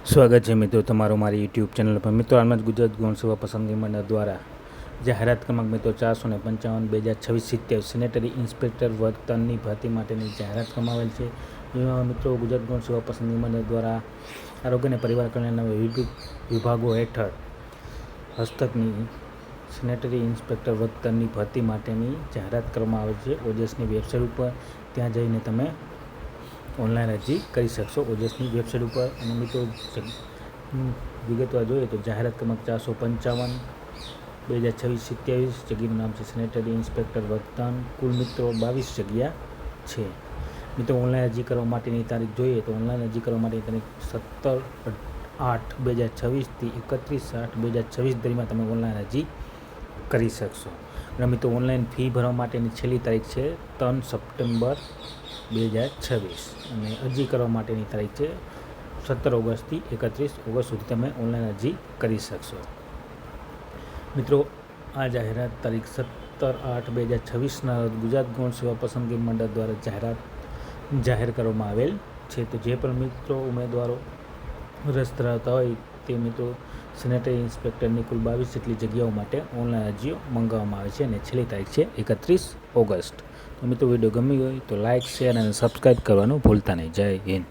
સ્વાગત છે મિત્રો તમારો મારી યુટ્યુબ ચેનલ પર। મિત્રો હાલમાં જ ગુજરાત ગૌણ સેવા પસંદગી મંડળ દ્વારા જાહેરાત ક્રમાંક મિત્રો 455/2026 સેનેટરી ઇન્સ્પેક્ટર વર્ગ 3ની ભરતી માટેની જાહેરાત કરવામાં આવેલ છે। જેમાં મિત્રો ગુજરાત ગૌણ સેવા પસંદગી મંડળ દ્વારા આરોગ્ય અને પરિવાર કલ્યાણના વિવિધ વિભાગો હેઠળ હસ્તકની સેનેટરી ઇન્સ્પેક્ટર વર્ગ 3ની ભરતી માટેની જાહેરાત કરવામાં આવે છે ઓજસની વેબસાઇટ ઉપર। ત્યાં જઈને તમે ઓનલાઈન અરજી કરી શકશો ઓજસની વેબસાઇટ ઉપર। અને મિત્રો વિગતવાર જોઈએ તો જાહેરાત ક્રમાંક 455/2026 જગ્યાનું નામ છે સેનેટરી ઇન્સ્પેક્ટર વર્ગ 3। કુલ મિત્રો 22 જગ્યા છે। મિત્રો ઓનલાઈન અરજી કરવા માટેની તારીખ જોઈએ તો ઓનલાઈન અરજી કરવા માટેની તારીખ 17/8/2026 થી 31/8/2026 દરમિયાન તમે ઓનલાઈન અરજી કરી શકશો। અને મિત્રો ઓનલાઈન ફી ભરવા માટેની છેલ્લી તારીખ છે 3 સપ્ટેમ્બર 2026 અને અરજી કરવા માટેની તારીખ છે 17 ઓગસ્ટથી 31 ઓગસ્ટ સુધી તમે ઓનલાઈન અરજી કરી શકશો। મિત્રો આ જાહેરાત તારીખ 17/8/2026ના ગુજરાત ગૌણ સેવા પસંદગી મંડળ દ્વારા જાહેર કરવામાં આવેલ છે। તો જે પણ મિત્રો ઉમેદવારો રસ ધરાવતા હોય તે મિત્રો સેનેટરી ઇન્સ્પેક્ટરની કુલ 22 જેટલી જગ્યાઓ માટે ઓનલાઈન અરજીઓ મંગાવવામાં આવે છે અને છેલ્લી તારીખ છે 31 ઓગસ્ટ। તો મિત્રો વિડીયો ગમી હોય તો લાઇક, શેર અને સબસ્ક્રાઈબ કરવાનું ભૂલતા નહીં। જય હિન્દ।